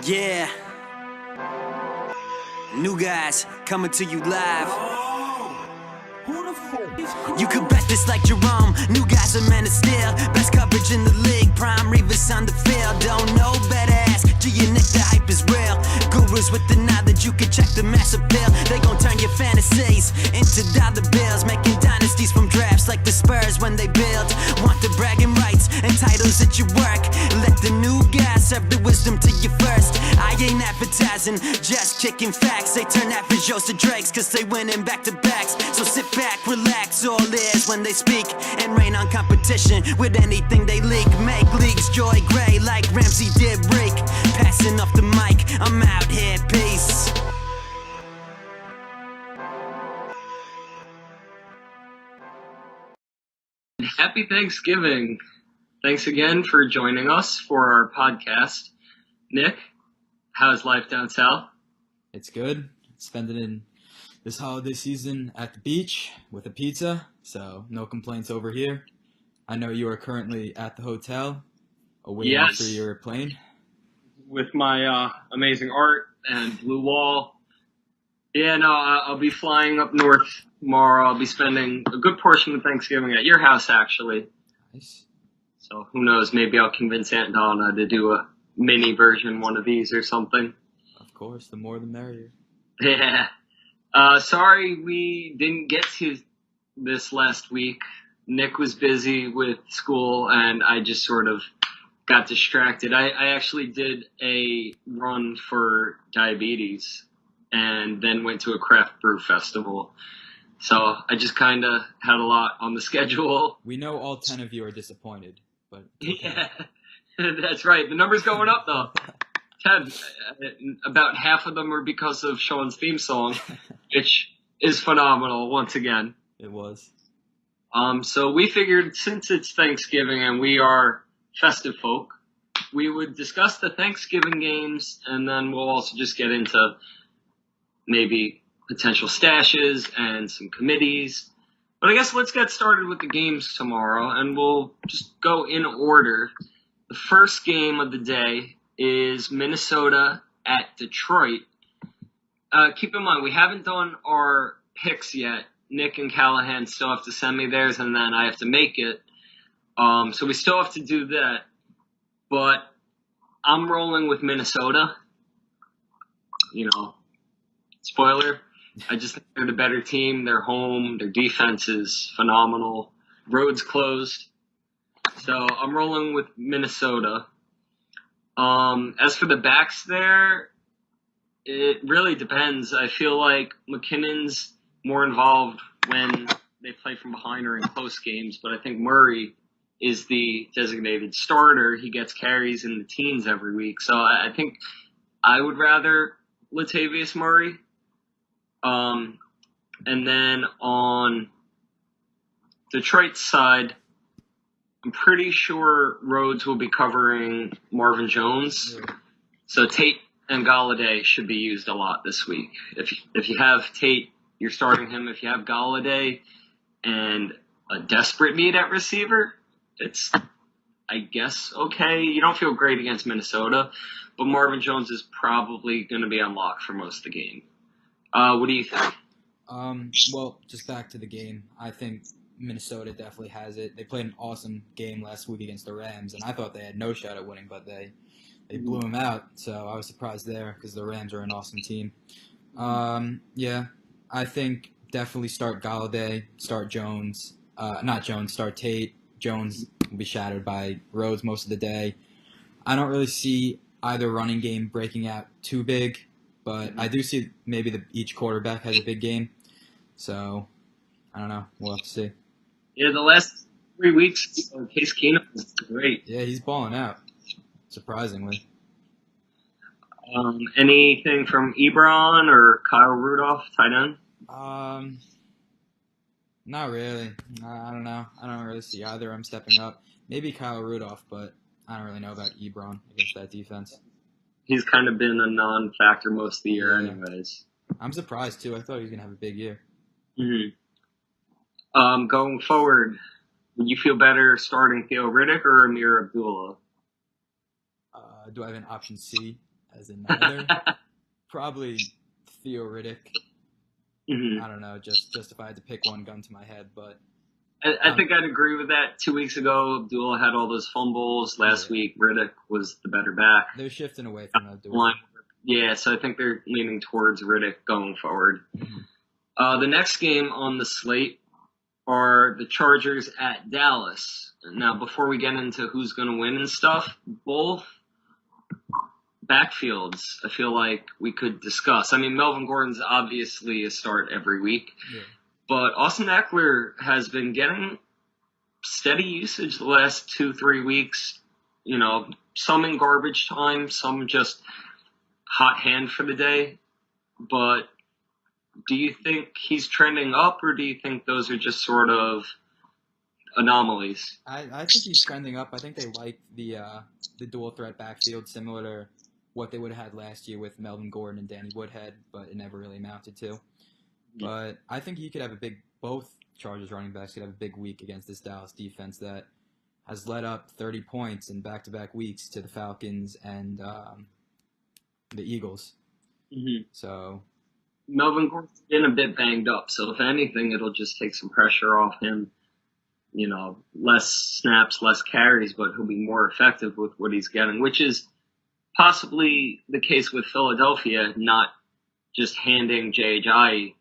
Yeah, new guys coming to you live. You could bet this like Jerome. New guys are men of steel. Best coverage in the league. Prime Reavers on the field. Don't know better ask. Nick, the hype is real. Gurus with the knowledge, you can check the mass appeal. They gon' turn your fantasies into dollar bills, making dynasties from drafts like the Spurs when they build. Want the bragging rights and titles at your work. Let the new guys serve the wisdom to you first. I ain't advertising, just kicking facts. They turn average Joes to Drakes, cause they winning back to backs. So sit back, relax, all ears when they speak, and rain on competition with anything they leak. Make leagues joy gray like Ramsey did Reek. Passing off the mic, I'm out here, peace. Happy Thanksgiving. Thanks again for joining us for our podcast. Nick, how's life down south? It's good. Spending in this holiday season at the beach with a pizza, so no complaints over here. I know you are currently at the hotel awaiting for your plane. With my amazing art and blue wall. Yeah, no, I'll be flying up north tomorrow. I'll be spending a good portion of Thanksgiving at your house, actually. Nice. So who knows, maybe I'll convince Aunt Donna to do a mini version one of these or something. Of course, the more the merrier. Yeah. Sorry we didn't get to this last week. Nick was busy with school, and I just sort of got distracted. I actually did a run for diabetes and then went to a craft brew festival. So I just kind of had a lot on the schedule. We know all 10 of you are disappointed, but okay. Yeah, that's right. The number's going up, though. 10. About half of them are because of Sean's theme song, which is phenomenal once again. It was. So we figured since it's Thanksgiving and we are festive folk, we would discuss the Thanksgiving games, and then we'll also just get into maybe potential stashes and some committees. But I guess let's get started with the games tomorrow, and we'll just go in order. The first game of the day is Minnesota at Detroit. Keep in mind, we haven't done our picks yet. Nick and Callahan still have to send me theirs, and then I have to make it. So we still have to do that. But I'm rolling with Minnesota. You know, spoiler, I just think they're the better team. They're home. Their defense is phenomenal. Roads closed. So I'm rolling with Minnesota. As for the backs there, it really depends. I feel like McKinnon's more involved when they play from behind or in close games, but I think Murray is the designated starter. He gets carries in the teens every week. So I think I would rather Latavius Murray. And then on Detroit's side, I'm pretty sure Rhodes will be covering Marvin Jones. Yeah. So Tate and Galladay should be used a lot this week. If you have Tate, you're starting him. If you have Galladay and a desperate need at receiver, it's, I guess, okay. You don't feel great against Minnesota, but Marvin Jones is probably going to be unlocked for most of the game. What do you think? Well, just back to the game. I think Minnesota definitely has it. They played an awesome game last week against the Rams, and I thought they had no shot at winning, but they blew them out. So I was surprised there because the Rams are an awesome team. Yeah, I think definitely start Galladay, start Jones. Start Tate. Jones will be shadowed by Rhodes most of the day. I don't really see either running game breaking out too big, but I do see maybe each quarterback has a big game. So, I don't know. We'll have to see. Yeah, the last 3 weeks, Case Keenum was great. Yeah, he's balling out, surprisingly. Anything from Ebron or Kyle Rudolph, tight end? Not really. I don't know. I don't really see either. I'm stepping up. Maybe Kyle Rudolph, but I don't really know about Ebron against that defense. He's kind of been a non-factor most of the year anyways. I'm surprised, too. I thought he was going to have a big year. Mm-hmm. Going forward, would you feel better starting Theo Riddick or Amir Abdullah? Do I have an option C, as in neither? Probably Theo Riddick. Mhm. I don't know, just if I had to pick one gun to my head, but I think I'd agree with that. 2 weeks ago, Abdullah had all those fumbles. Last Yeah. week, Riddick was the better back. they're shifting away from Abdul. Line. Yeah, so I think they're leaning towards Riddick going forward. Mhm. The next game on the slate are the Chargers at Dallas. Now, before we get into who's going to win and stuff, both backfields I feel like we could discuss. I mean, Melvin Gordon's obviously a start every week, Yeah. but Austin Eckler has been getting steady usage the last 2-3 weeks. You know, some in garbage time, some just hot hand for the day. But do you think he's trending up, or do you think those are just sort of anomalies? I think he's trending up. I think they like the dual threat backfield, similar to what they would have had last year with Melvin Gordon and Danny Woodhead, but it never really amounted to. But I think he could have both Chargers running backs could have a big week against this Dallas defense that has led up 30 points in back-to-back weeks to the Falcons and the Eagles. Mm-hmm. So Melvin Gordon's been a bit banged up, so if anything, it'll just take some pressure off him. You know, less snaps, less carries, but he'll be more effective with what he's getting, which is possibly the case with Philadelphia, not just handing J.J.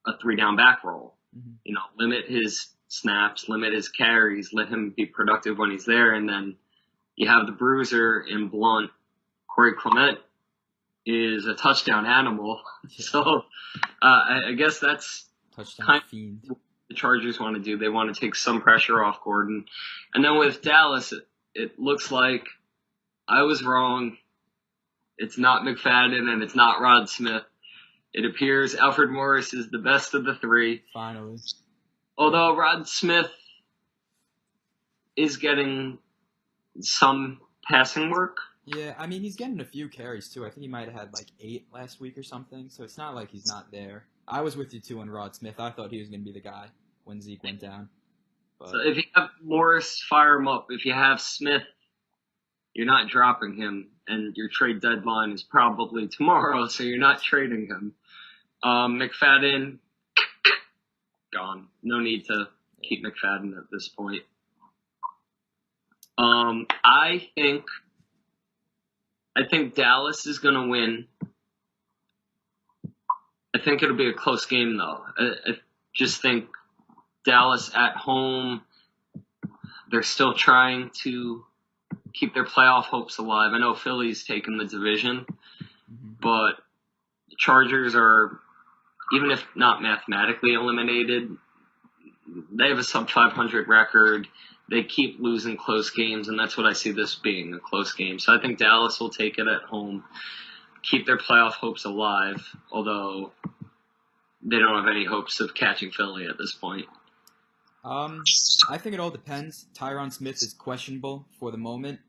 a 3-down back roll. Mhm. You know, limit his snaps, limit his carries, let him be productive when he's there, and then you have the bruiser in Blunt. Corey Clement is a touchdown animal, so I guess that's touchdown kind of fiend. the Chargers want to do. They want to take some pressure off Gordon. And then with Dallas, it looks like I was wrong. It's not McFadden and it's not Rod Smith. It appears Alfred Morris is the best of the three. Finally. Although Rod Smith is getting some passing work. Yeah, I mean, he's getting a few carries, too. I think he might have had, 8 last week or something, so it's not like he's not there. I was with you, too, on Rod Smith. I thought he was going to be the guy when Zeke went down. But So if you have Morris, fire him up. If you have Smith, you're not dropping him, and your trade deadline is probably tomorrow, so you're not trading him. McFadden, gone. No need to keep McFadden at this point. I think Dallas is going to win. I think it'll be a close game, though. I just think Dallas at home, they're still trying to keep their playoff hopes alive. I know Philly's taken the division, but the Chargers are, even if not mathematically eliminated, they have a sub-500 record. They keep losing close games, and that's what I see this being, a close game. So I think Dallas will take it at home, keep their playoff hopes alive, although they don't have any hopes of catching Philly at this point. I think it all depends. Tyron Smith is questionable for the moment,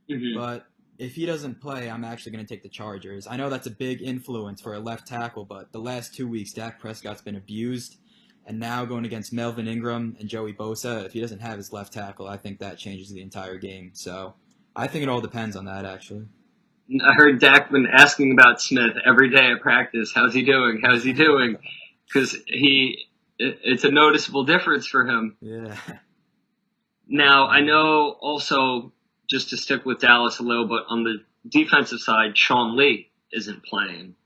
Mm-hmm. but if he doesn't play, I'm actually going to take the Chargers. I know that's a big influence for a left tackle, but the last 2 weeks, Dak Prescott's been abused, and now going against Melvin Ingram and Joey Bosa, if he doesn't have his left tackle, I think that changes the entire game. So I think it all depends on that, actually. I heard Dak been asking about Smith every day at practice. How's he doing? How's he doing? Because it's a noticeable difference for him. Yeah. Now, I know also, just to stick with Dallas a little, but on the defensive side, Sean Lee isn't playing.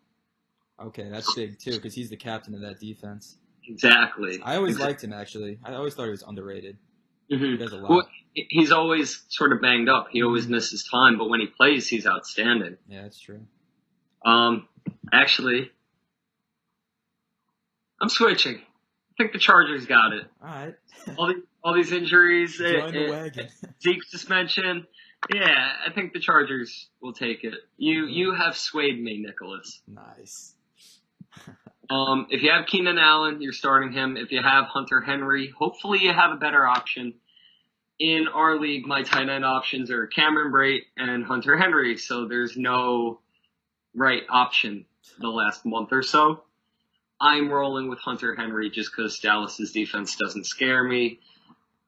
Okay, that's big, too, because he's the captain of that defense. Exactly. I always liked him, actually. I always thought he was underrated. He Mm-hmm. does a lot. Well, he's always sort of banged up. He always misses time, but when he plays, he's outstanding. Yeah, that's true. Actually, I'm switching. I think the Chargers got it. All right. All these injuries, Join the wagon. Zeke suspension. Yeah, I think the Chargers will take it. You have swayed me, Nicholas. Nice. If you have Keenan Allen, you're starting him. If you have Hunter Henry, hopefully you have a better option. In our league, my tight end options are Cameron Brate and Hunter Henry, so there's no right option the last month or so. I'm rolling with Hunter Henry just because Dallas's defense doesn't scare me,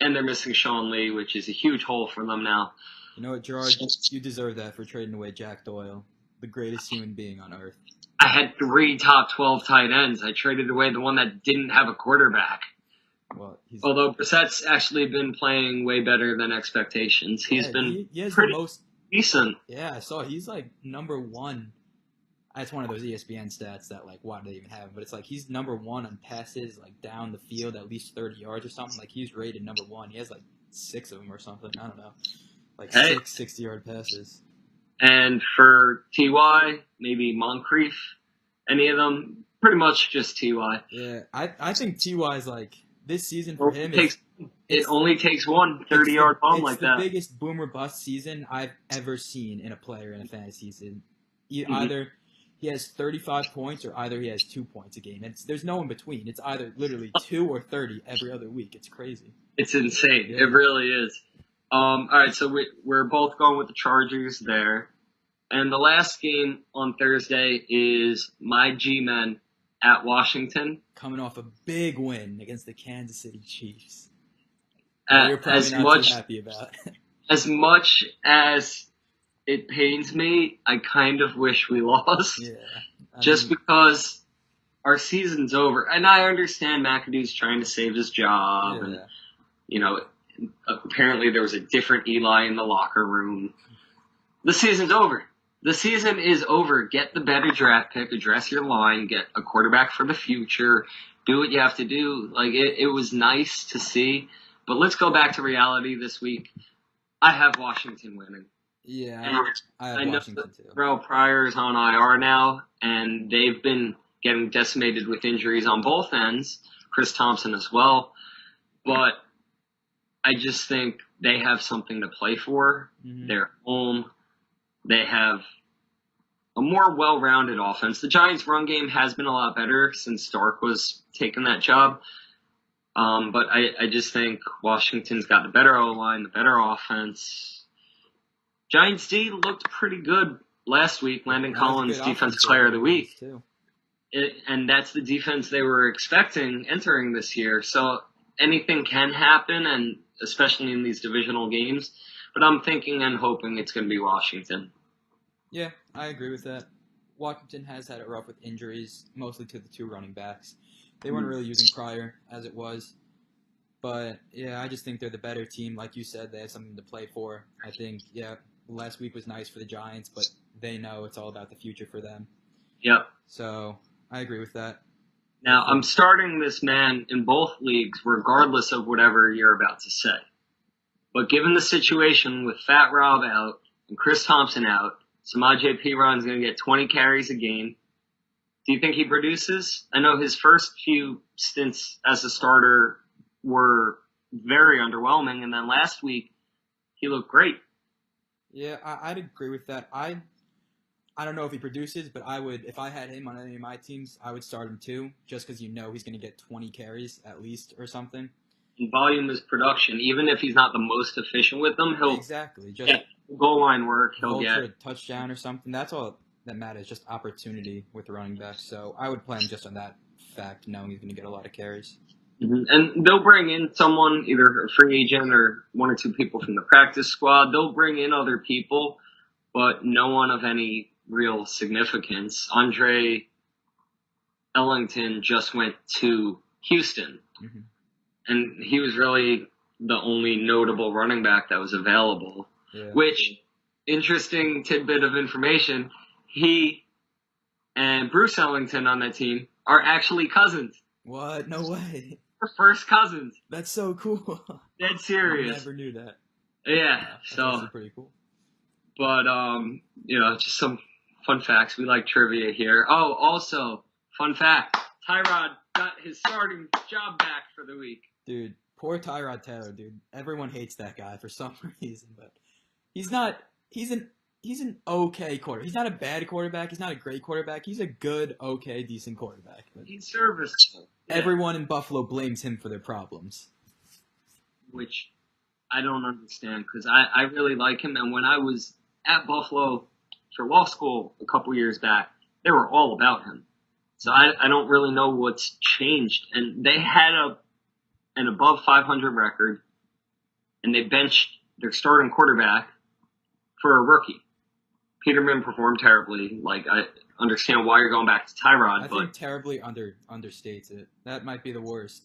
and they're missing Sean Lee, which is a huge hole for them now. You know what, Gerard? You deserve that for trading away Jack Doyle, the greatest human being on earth. I had 3 top 12 tight ends. I traded away the one that didn't have a quarterback. Well, he's Although Brissett's actually been playing way better than expectations. He's been he has pretty the most. decent. Yeah, I saw he's like number one. That's one of those ESPN stats that like why do they even have him? But it's like he's number one on passes like down the field at least 30 yards or something. Like he's rated number one. He has like 6 of them or something. I don't know, like Hey. 6 60-yard passes. And for TY, maybe Moncrief, any of them, pretty much just TY. Yeah, I think Ty is like this season for him. It only takes one 30-yard bomb like that. It's the biggest boomer bust season I've ever seen in a player in a fantasy season. Mm-hmm. Either he has 35 points or either he has 2 points a game. There's no in between. It's either literally 2 or 30 every other week. It's crazy. It's insane. Yeah. It really is. All right, so we're both going with the Chargers there. And the last game on Thursday is my G-Men at Washington. Coming off a big win against the Kansas City Chiefs. You're probably As not much too happy about. as much as it pains me, I kind of wish we lost. Yeah. Just because our season's over. And I understand McAdoo's trying to save his job. And, apparently there was a different Eli in the locker room. The season's over. The season is over. Get the better draft pick, address your line, get a quarterback for the future, do what you have to do. Like, it was nice to see. But let's go back to reality this week. I have Washington winning. Yeah, And I have I know Washington too. Terrell Pryor's on IR now, and they've been getting decimated with injuries on both ends. Chris Thompson as well. But I just think they have something to play for. Mhm. They're home. They have a more well-rounded offense. The Giants' run game has been a lot better since Stark was taking that job. But I just think Washington's got the better O-line, the better offense. Giants D looked pretty good last week. Landon That was a Collins, good Defensive offense Player of the performance, Week. too. And that's the defense they were expecting entering this year. So anything can happen, and especially in these divisional games. But I'm thinking and hoping it's going to be Washington. Yeah, I agree with that. Washington has had it rough with injuries, mostly to the 2 running backs. They weren't really using Pryor as it was. But, yeah, I just think they're the better team. Like you said, they have something to play for. I think, yeah, last week was nice for the Giants, but they know it's all about the future for them. Yep. So, I agree with that. Now, I'm starting this man in both leagues, regardless of whatever you're about to say. But given the situation with Fat Rob out and Chris Thompson out, Samaje Perine going to get 20 carries a game. Do you think he produces? I know his first few stints as a starter were very underwhelming, and then last week he looked great. Yeah, I'd agree with that. I don't know if he produces, but I would, if I had him on any of my teams, I would start him too, just because you know he's going to get 20 carries at least or something. And volume is production. Even if he's not the most efficient with them, he'll Exactly. Just get goal line work. He'll goal get for a touchdown or something. That's all that matters, just opportunity with the running back. So I would play him just on that fact, knowing he's going to get a lot of carries. Mhm. And they'll bring in someone, either a free agent or 1 or 2 people from the practice squad. They'll bring in other people, but no one of any real significance. Andre Ellington just went to Houston, Mhm. and he was really the only notable running back that was available. Yeah. Which, interesting tidbit of information, he and Bruce Ellington on that team are actually cousins. What? No way. They're first cousins. That's so cool. Dead I serious. never knew that. Yeah. That's So, actually pretty cool. but just some fun facts. We like trivia here. Oh, also, fun fact: Tyrod got his starting job back for the week. Dude, poor Tyrod Taylor, dude. Everyone hates that guy for some reason, but he's an okay quarterback. He's not a bad quarterback. He's not a great quarterback. He's a good, okay, decent quarterback. But He's serviceable. Yeah. everyone in Buffalo blames him for their problems. Which I don't understand, because I really like him. And when I was at Buffalo for law school a couple years back, they were all about him. So I don't really know what's changed. And they had an above 500 record, and they benched their starting quarterback, for a rookie. Peterman performed terribly. Like, I understand why you're going back to Tyrod, I but think terribly understates it. That might be the worst.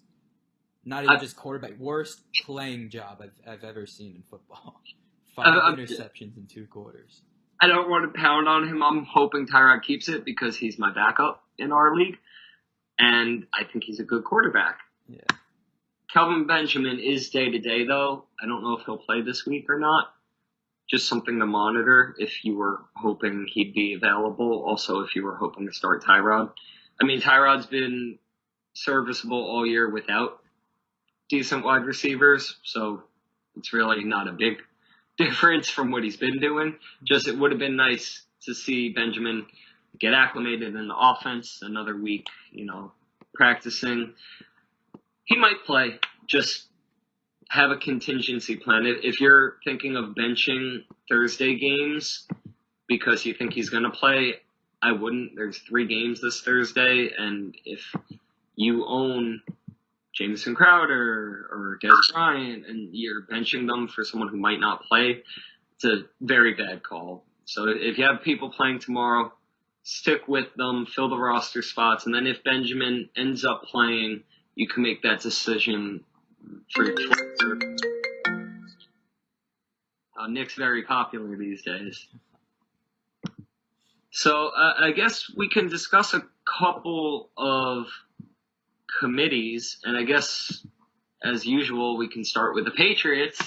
Not even just quarterback. Worst playing job I've ever seen in football. 5 interceptions in 2 quarters. I don't want to pound on him. I'm hoping Tyrod keeps it because he's my backup in our league, and I think he's a good quarterback. Yeah. Kelvin Benjamin is day-to-day, though. I don't know if he'll play this week or not. Just something to monitor if you were hoping he'd be available. Also, if you were hoping to start Tyrod. I mean, Tyrod's been serviceable all year without decent wide receivers, so it's really not a big difference from what he's been doing. Just it would have been nice to see Benjamin get acclimated in the offense another week, practicing. He might play. Just have a contingency plan. If you're thinking of benching Thursday games because you think he's going to play, I wouldn't. There's 3 games this Thursday, and if you own Jamison Crowder or Des Bryant and you're benching them for someone who might not play, it's a very bad call. So if you have people playing tomorrow, stick with them, fill the roster spots, and then if Benjamin ends up playing, you can make that decision for your Twitter. Nick's very popular these days. So I guess we can discuss a couple of committees, and I guess, as usual, we can start with the Patriots.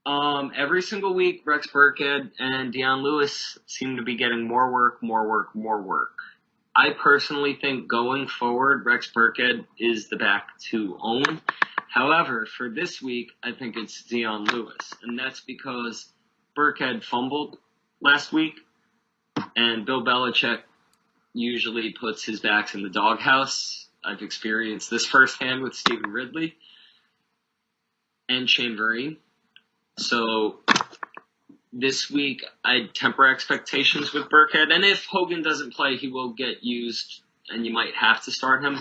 Every single week, Rex Burkhead and Dion Lewis seem to be getting more work. I personally think going forward, Rex Burkhead is the back to own. However, for this week, I think it's Dion Lewis, and that's because Burkhead fumbled last week, and Bill Belichick usually puts his backs in the doghouse. I've experienced this firsthand with Stephen Ridley and Shane Vereen. So this week, I'd temper expectations with Burkhead. And if Hogan doesn't play, he will get used, and you might have to start him.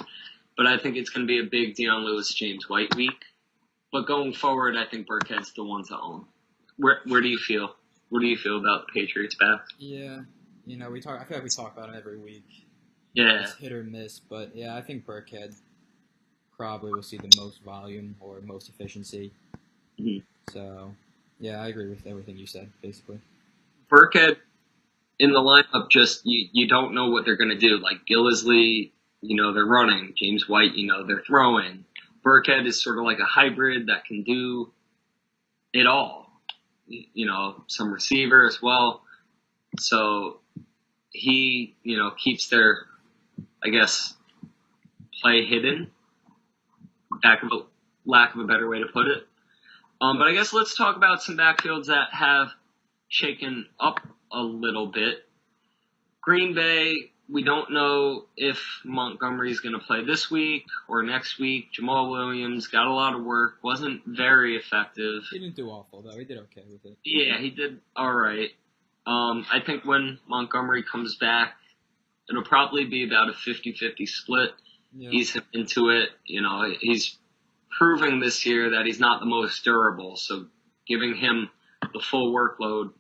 But I think it's going to be a big Dion Lewis, James White week. But going forward, I think Burkhead's the one to own. Where do you feel? What do you feel about the Patriots back? Yeah, I feel like we talk about him every week. Yeah. It's hit or miss, but yeah, I think Burkhead probably will see the most volume or most efficiency. Mm-hmm. So, yeah, I agree with everything you said, basically. Burkhead in the lineup, just you don't know what they're going to do. Like Gillislee, they're running. James White, they're throwing. Burkhead is sort of like a hybrid that can do it all. Some receiver as well. So he, keeps their, I guess, play hidden. Lack of a better way to put it. But I guess let's talk about some backfields that have shaken up a little bit. Green Bay, we don't know if Montgomery's going to play this week or next week. Jamal Williams got a lot of work, wasn't very effective. He didn't do awful, though. He did okay with it. Yeah, he did all right. I think when Montgomery comes back, it'll probably be about a 50-50 split. Yeah. He's into it. He's proving this year that he's not the most durable, so giving him the full workload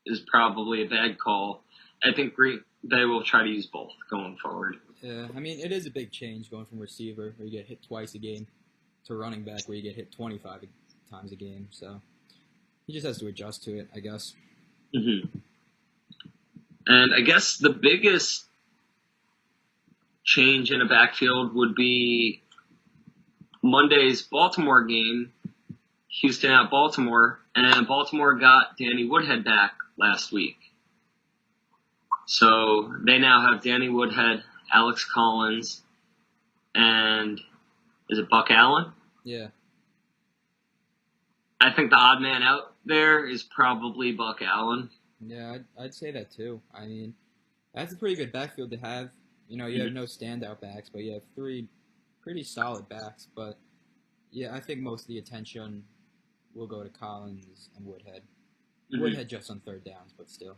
is probably a bad call. I think Green Bay will try to use both going forward. Yeah, it is a big change going from receiver, where you get hit twice a game, to running back, where you get hit 25 times a game. So he just has to adjust to it, I guess. Mm-hmm. And I guess the biggest change in a backfield would be Monday's Baltimore game, Houston at Baltimore, and Baltimore got Danny Woodhead back last week. So they now have Danny Woodhead, Alex Collins, and is it Buck Allen? Yeah. I think the odd man out there is probably Buck Allen. Yeah, I'd say that too. That's a pretty good backfield to have. You have no standout backs, but you have 3 pretty solid backs. But yeah, I think most of the attention will go to Collins and Woodhead. Mm-hmm. Woodhead just on third downs, but still.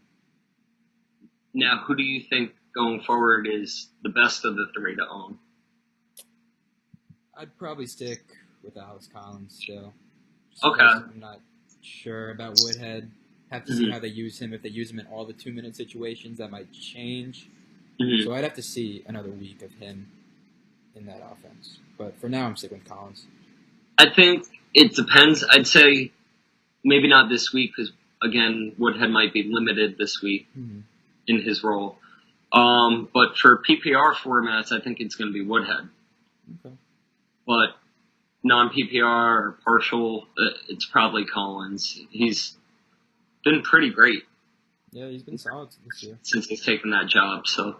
Now, who do you think going forward is the best of the 3 to own? I'd probably stick with Alex Collins still. Okay. I'm not sure about Woodhead. Have to see how they use him. If they use him in all the 2-minute situations, that might change. Mhm. So I'd have to see another week of him in that offense. But for now, I'm sticking with Collins. I think it depends. I'd say maybe not this week because, again, Woodhead might be limited this week in his role. But for PPR formats, I think it's going to be Woodhead. Okay. But non-PPR or partial, it's probably Collins. He's been pretty great Yeah, he's been solid this year. since he's taken that job. So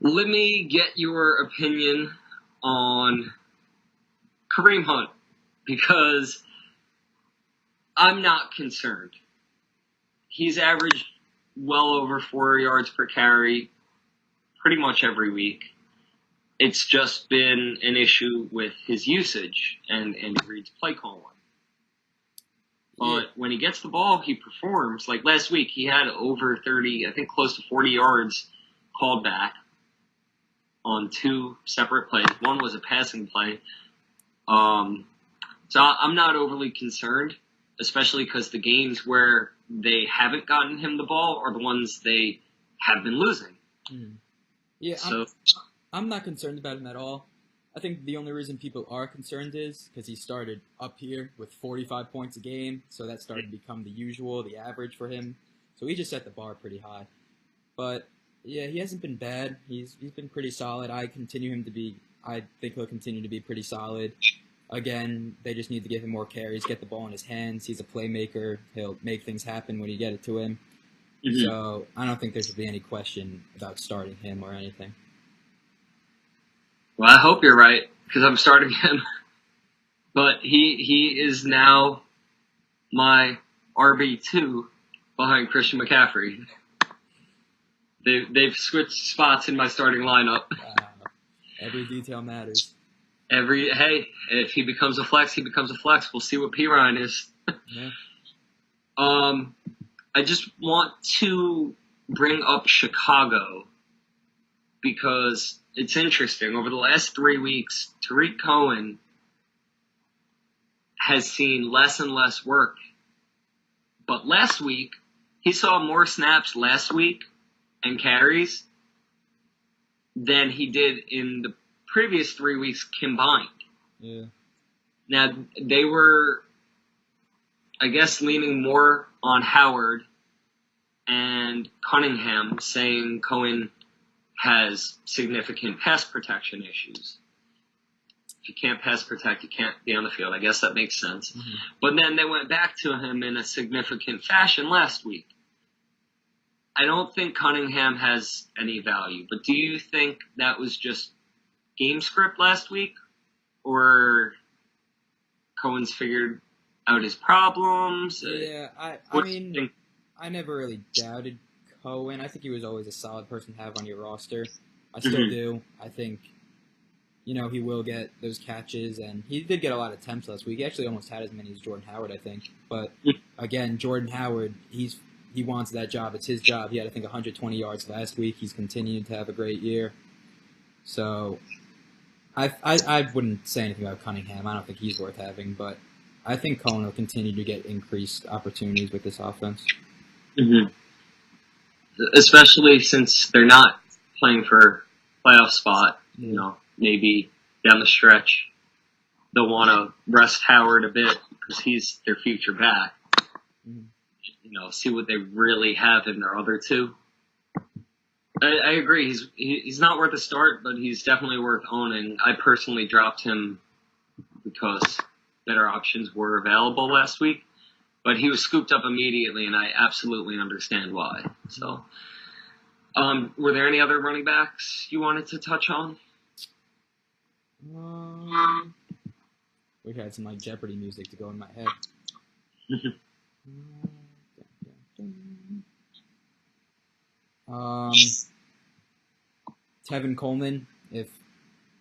let me get your opinion on Kareem Hunt because I'm not concerned. He's averaged well over 4 yards per carry pretty much every week. It's just been an issue with his usage and Reed's play calling. But when he gets the ball, he performs. Like last week, he had over 30, I think close to 40 yards called back on 2 separate plays. One was a passing play. So I'm not overly concerned, especially because the games where they haven't gotten him the ball are the ones they have been losing. Yeah, So I'm not concerned about him at all. I think the only reason people are concerned is because he started up here with 45 points a game, so that started to become the average for him. So he just set the bar pretty high. But yeah, he hasn't been bad. He's been pretty solid. I think he'll continue to be pretty solid. Again, they just need to give him more carries, get the ball in his hands. He's a playmaker. He'll make things happen when you get it to him. So I don't think there should be any question about starting him or anything. well, I hope you're right because I'm starting him. But he is now my RB2 behind Christian McCaffrey. They've switched spots in my starting lineup. Every detail matters. Hey, if he becomes a flex, he becomes a flex. We'll see what P. Ryan is. Yeah. I just want to bring up Chicago because it's interesting. Over the last 3 weeks, Tariq Cohen has seen less and less work. But last week, he saw more snaps last week and carries than he did in the previous 3 weeks combined. Yeah. Now, they were, I guess, leaning more on Howard and Cunningham, saying Cohen has significant pass protection issues. If you can't pass protect, you can't be on the field. I guess that makes sense. But then they went back to him in a significant fashion last week. I don't think Cunningham has any value, but do you think that was just game script last week? Or Cohen's figured out his problems? Yeah, I What do you mean, think? I never really doubted Cohen. I think he was always a solid person to have on your roster. I still do. I think, he will get those catches, and he did get a lot of attempts last week. He actually almost had as many as Jordan Howard, I think. But, again, Jordan Howard, he wants that job. It's his job. He had, I think, 120 yards last week. He's continued to have a great year. So, I wouldn't say anything about Cunningham. I don't think he's worth having, but I think Cohen will continue to get increased opportunities with this offense. Especially since they're not playing for playoff spot, maybe down the stretch, they'll want to rest Howard a bit because he's their future back. See what they really have in their other two. I agree. He's not worth a start, but he's definitely worth owning. I personally dropped him because better options were available last week, but he was scooped up immediately, and I absolutely understand why. So, were there any other running backs you wanted to touch on? We had some Jeopardy music to go in my head. Tevin Coleman, if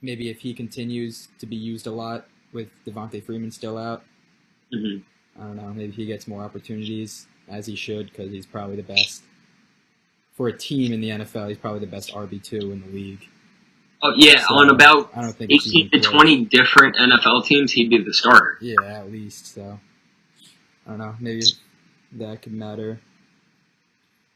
he continues to be used a lot with Devontae Freeman still out, I don't know, maybe he gets more opportunities, as he should, because he's probably the best. For a team in the NFL, he's probably the best RB2 in the league. Oh, yeah, so, on about I don't think 18 to 20 different NFL teams, he'd be the starter. Yeah, at least, so. I don't know, maybe that could matter.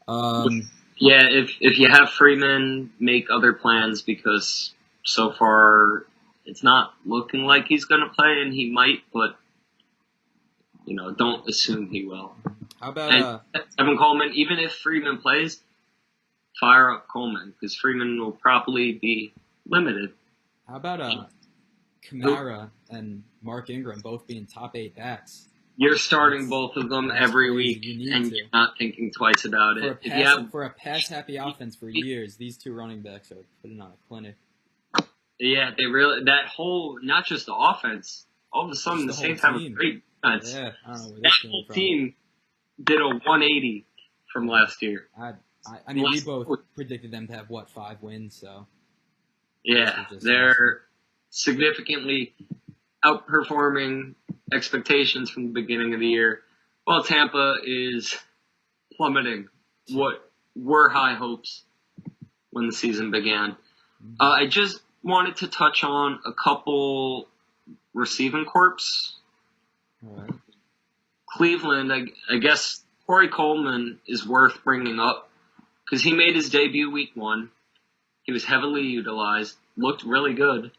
Um, Yeah, if you have Freeman, make other plans because so far it's not looking like he's going to play, and he might, but don't assume he will. how about And Evan Coleman, even if Freeman plays, fire up Coleman because Freeman will probably be limited. Kamara and Mark Ingram both being top 8 backs? You're starting both of them That's every crazy. week, You need and to. you're not thinking twice about For a it. If you have, pass-happy offense for years, these two running backs are putting on a clinic. yeah, they really that whole not just the offense. All of a sudden, the Just the Saints whole have a team. great defense. Yeah, I don't know where That this came whole from. team did a 180 from last year. I mean, we both predicted them to have, 5 wins, so... Yeah, This was just they're significantly outperforming expectations from the beginning of the year, while Tampa is plummeting what were high hopes when the season began. I just wanted to touch on a couple receiving corps. All right. Cleveland, I guess Corey Coleman is worth bringing up because he made his debut week 1. He was heavily utilized, looked really good,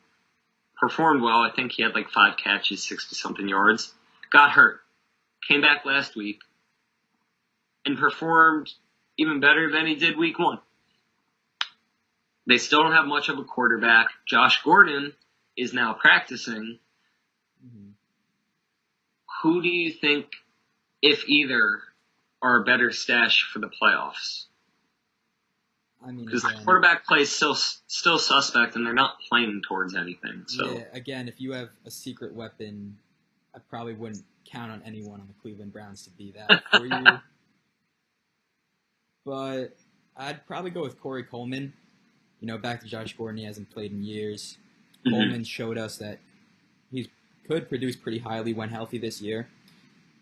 performed well. I think he had like 5 catches, 60-something yards. Got hurt, came back last week, and performed even better than he did week 1. They still don't have much of a quarterback. Josh Gordon is now practicing. Mhm. Who do you think, if either, are a better stash for the playoffs? I mean, Because the again, quarterback play is still suspect, and they're not playing towards anything. So yeah, again, if you have a secret weapon, I probably wouldn't count on anyone on the Cleveland Browns to be that for you. But I'd probably go with Corey Coleman. Back to Josh Gordon, he hasn't played in years. Mhm. Coleman showed us that he could produce pretty highly when healthy this year.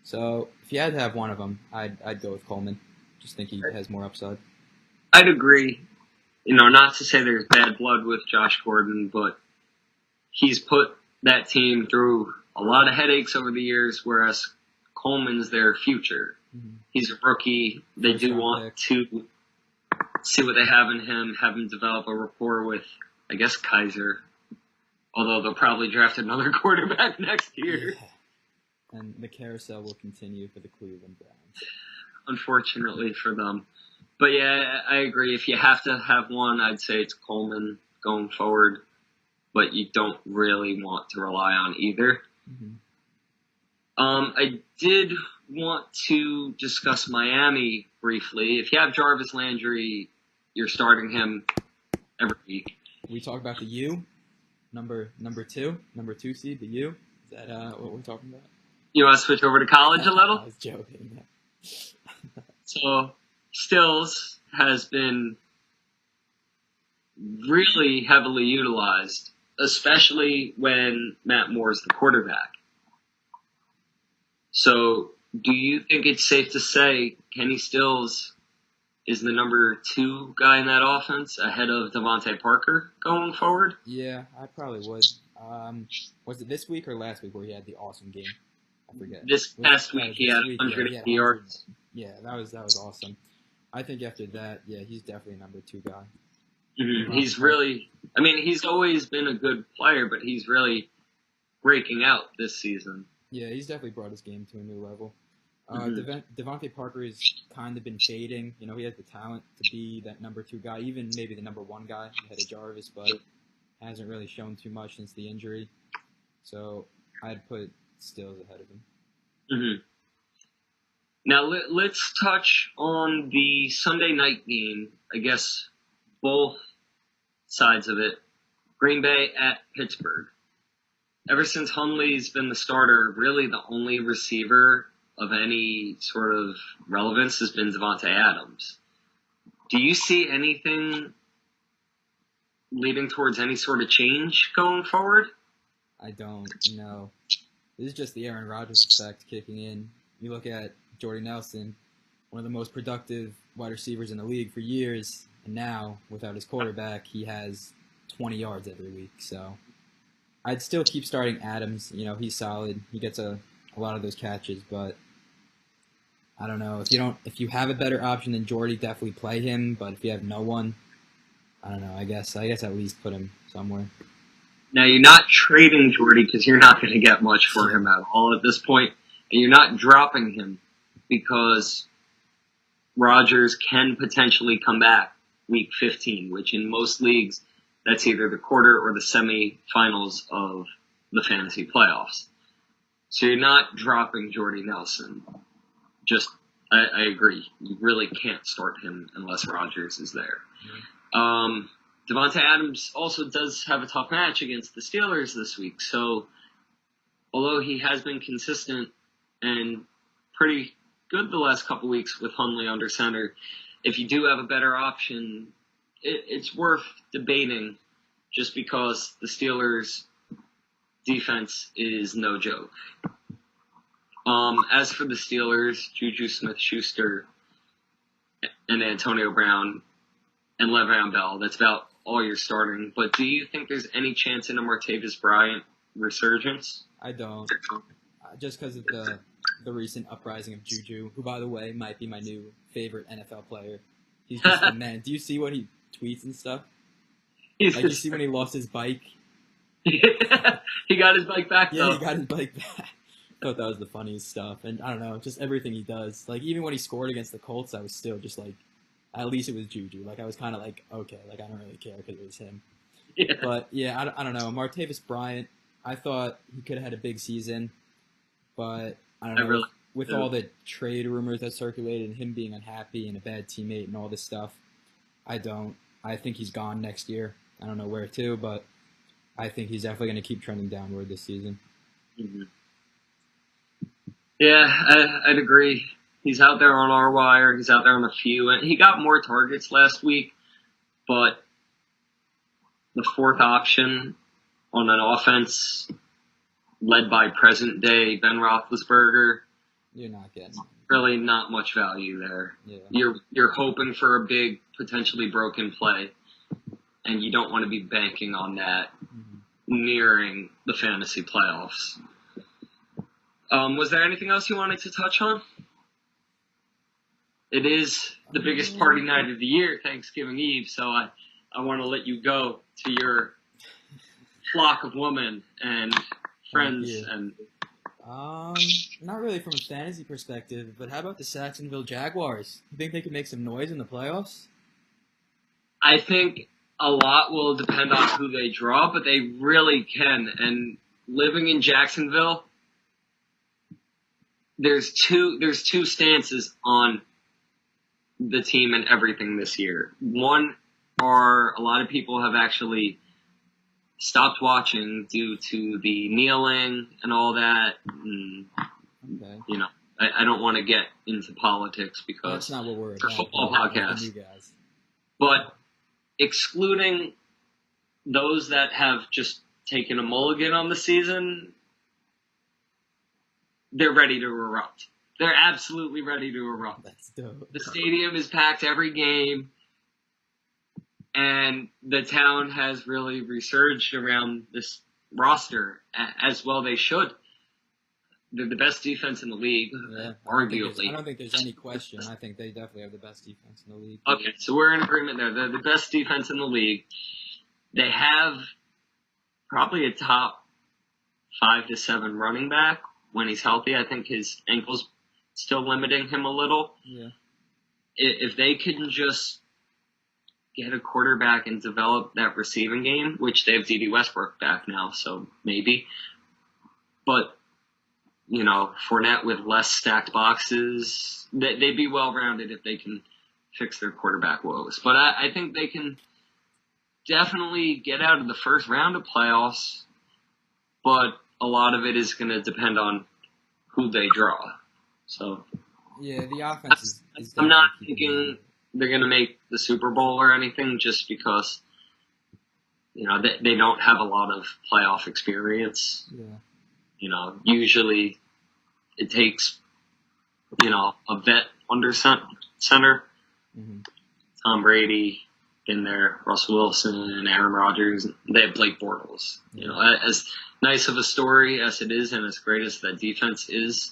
So if you had to have one of them, I'd go with Coleman. Just think he has more upside. I'd agree. Not to say there's bad blood with Josh Gordon, but he's put that team through a lot of headaches over the years, whereas Coleman's their future. Mhm. He's a rookie. They do First-round want pick. to see what they have in him, have him develop a rapport with, I guess, Kaiser. Although they'll probably draft another quarterback next year, Yeah. And the carousel will continue for the Cleveland Browns. unfortunately for them. But yeah, I agree. If you have to have one, I'd say it's Coleman going forward. But you don't really want to rely on either. Mhm. I did want to discuss Miami briefly. If you have Jarvis Landry, you're starting him every week. We talk about the U, number 2 seed, the U. Is that what we're talking about? You want to switch over to college a little? I was joking. So, Stills has been really heavily utilized, especially when Matt Moore's the quarterback. So, do you think it's safe to say Kenny Stills is the number 2 guy in that offense ahead of Devontae Parker going forward? Yeah, I probably would. Was it this week or last week where he had the awesome game? I forget. This past Yeah, week he had this week, yeah, 180 yards. Yeah, that was awesome. I think after that, yeah, he's definitely a number 2 guy. Mhm. He's really, he's always been a good player, but he's really breaking out this season. Yeah, he's definitely brought his game to a new level. Mhm. Devontae Parker has kind of been fading. He has the talent to be that number 2 guy, even maybe the number 1 guy ahead of Jarvis, but hasn't really shown too much since the injury. So I'd put Stills ahead of him. Mm-hmm. Now let's touch on the Sunday night game. I guess both sides of it. Green Bay at Pittsburgh. Ever since Hundley's been the starter, really the only receiver of any sort of relevance has been Devontae Adams. Do you see anything leading towards any sort of change going forward? I don't know. This is just the Aaron Rodgers effect kicking in. You look at Jordy Nelson, one of the most productive wide receivers in the league for years, and now, without his quarterback, he has 20 yards every week. So I'd still keep starting Adams. He's solid. He gets a lot of those catches, but I don't know if you have a better option than Jordy, definitely play him. But if you have no one, I don't know. I guess at least put him somewhere. Now, you're not trading Jordy because you're not going to get much for him at all at this point, and you're not dropping him because Rodgers can potentially come back week 15, which in most leagues, that's either the quarter or the semifinals of the fantasy playoffs. So you're not dropping Jordy Nelson. I agree. You really can't start him unless Rodgers is there. Devontae Adams also does have a tough match against the Steelers this week. So although he has been consistent and pretty good the last couple weeks with Hundley under center, if you do have a better option, it's worth debating just because the Steelers' defense is no joke. As for the Steelers, Juju Smith-Schuster and Antonio Brown and Le'Veon Bell, that's about all you're starting. But do you think there's any chance in a Martavis Bryant resurgence? I don't. Just because of the recent uprising of Juju, who, by the way, might be my new favorite NFL player. He's just a man. Do you see what he tweets and stuff? You see when he lost his bike? He got his bike back, though. Yeah, he got his bike back. I thought that was the funniest stuff. And I don't know, just everything he does. Like, even when he scored against the Colts, I was still just like, at least it was Juju. Like, I was kind of like, okay, like, I don't really care because it was him. Yeah. But, yeah, I don't know. Martavis Bryant, I thought he could have had a big season. But, I don't know. With all the trade rumors that circulated and him being unhappy and a bad teammate and all this stuff, I think he's gone next year. I don't know where to, but I think he's definitely going to keep trending downward this season. Mm-hmm. Yeah, I'd agree. He's out there on our wire. He's out there on a few. And he got more targets last week, but the fourth option on an offense led by present-day Ben Roethlisberger, you're not getting really not much value there. Yeah. You're hoping for a big, potentially broken play, and you don't want to be banking on that nearing the fantasy playoffs. Was there anything else you wanted to touch on? It is the biggest party night of the year, Thanksgiving Eve, so I want to let you go to your flock of women and friends. And not really from a fantasy perspective, but how about the Jacksonville Jaguars? You think they could make some noise in the playoffs? I think a lot will depend on who they draw, but they really can. And living in Jacksonville, there's two stances on the team and everything this year. One are a lot of people have actually stopped watching due to the kneeling and all that. And, okay. You know, I don't want to get into politics because that's not what we're it's a about. football podcast. You guys. But excluding those that have just taken a mulligan on the season, they're ready to erupt. They're absolutely ready to erupt. That's dope. The stadium is packed every game, and the town has really resurged around this roster, as well they should. They're the best defense in the league, arguably. I don't think there's any question. I think they definitely have the best defense in the league. Okay, so we're in agreement there. They're the best defense in the league. They have probably a top 5 to 7 running back when he's healthy. I think his ankle's still limiting him a little. Yeah. If they can just get a quarterback and develop that receiving game, which they have D.D. Westbrook back now, so maybe. But, you know, Fournette with less stacked boxes, they'd be well-rounded if they can fix their quarterback woes. But I think they can definitely get out of the first round of playoffs, but a lot of it is going to depend on who they draw. So yeah, the offense is I'm not thinking they're going to make the Super Bowl or anything just because, you know, they don't have a lot of playoff experience. Yeah. You know, usually it takes, you know, a vet under center. Mm-hmm. Tom Brady, in there, Russell Wilson, Aaron Rodgers. They have Blake Bortles. You know, as nice of a story as it is and as great as that defense is,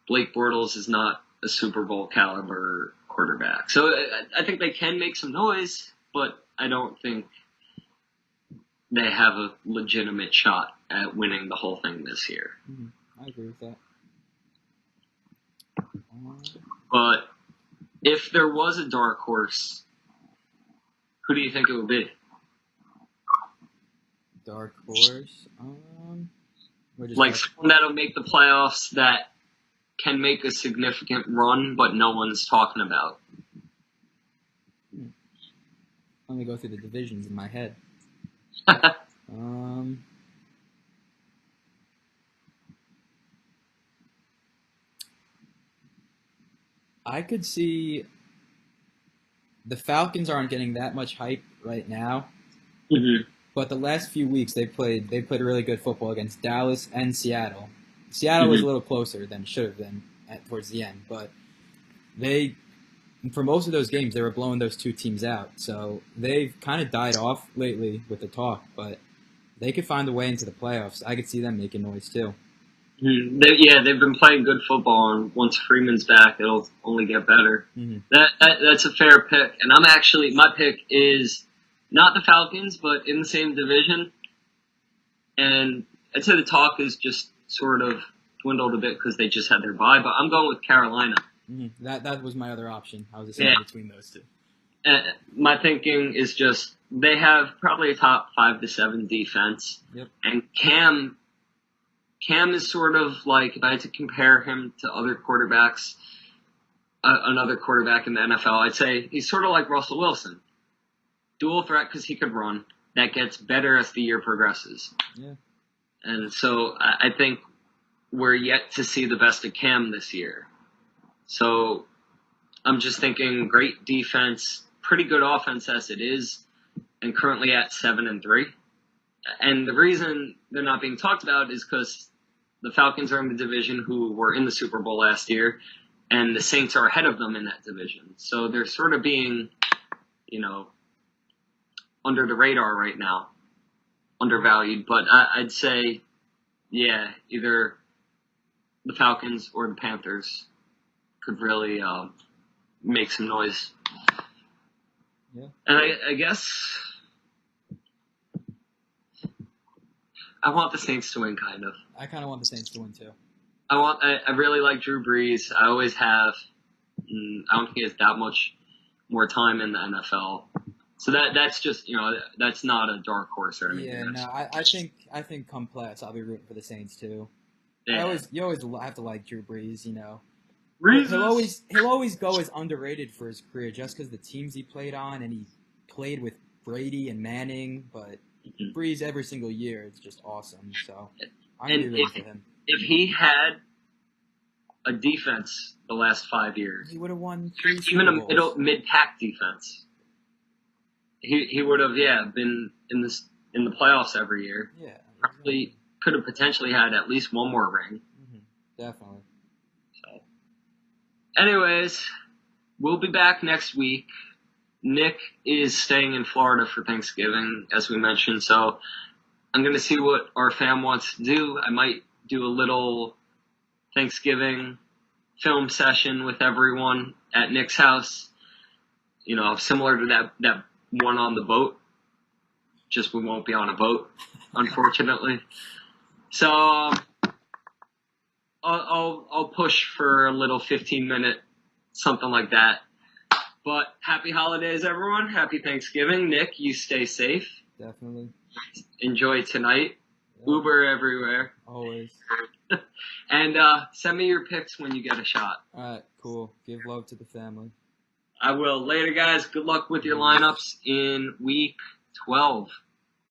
Blake Bortles is not a Super Bowl caliber quarterback. So I think they can make some noise, but I don't think they have a legitimate shot at winning the whole thing this year. I agree with that. But if there was a dark horse, who do you think it would be? Dark horse. Like someone that'll make the playoffs that can make a significant run, but no one's talking about. Let me go through the divisions in my head. I could see the Falcons aren't getting that much hype right now, but the last few weeks they played really good football against Dallas and Seattle. Seattle was a little closer than it should have been towards the end, but for most of those games they were blowing those two teams out. So they've kind of died off lately with the talk, but they could find a way into the playoffs. I could see them making noise too. They've been playing good football, and once Freeman's back, it'll only get better. That's a fair pick, and my pick is not the Falcons, but in the same division. And I'd say the talk is just sort of dwindled a bit because they just had their bye, but I'm going with Carolina. That was my other option. I was deciding between those two. My thinking is just they have probably a top 5 to 7 defense, and Cam is sort of like, if I had to compare him to other quarterbacks, another quarterback in the NFL, I'd say he's sort of like Russell Wilson. Dual threat because he could run. That gets better as the year progresses. Yeah. And so I think we're yet to see the best of Cam this year. So I'm just thinking great defense, pretty good offense as it is, and currently at 7-3. And the reason they're not being talked about is because the Falcons are in the division who were in the Super Bowl last year, and the Saints are ahead of them in that division. So they're sort of being, under the radar right now, undervalued. But I'd say, either the Falcons or the Panthers could really make some noise. Yeah. And I guess I want the Saints to win, kind of. I kind of want the Saints to win, too. I really like Drew Brees. I always have. I don't think he has that much more time in the NFL. So that's just, that's not a dark horse or anything. Yeah, no, I think come playoffs, I'll be rooting for the Saints, too. Yeah. You always have to like Drew Brees, Brees. He'll always go as underrated for his career just because the teams he played on, and he played with Brady and Manning, but Brees every single year, it's just awesome. So I'm going to be rooting for him. If he had a defense the last 5 years, he would have won 3 Super even Bowls. a mid-pack defense. He would have been in the playoffs every year. Yeah, probably could have potentially had at least one more ring. Definitely. So, anyways, we'll be back next week. Nick is staying in Florida for Thanksgiving, as we mentioned, so I'm going to see what our fam wants to do. I might do a little Thanksgiving film session with everyone at Nick's house, similar to that one on the boat. Just we won't be on a boat, unfortunately. So I'll push for a little 15-minute something like that. But happy holidays, everyone. Happy Thanksgiving. Nick, you stay safe. Definitely. Enjoy tonight. Yeah. Uber everywhere. Always. And send me your pics when you get a shot. All right, cool. Give love to the family. I will. Later, guys. Good luck with your lineups in week 12.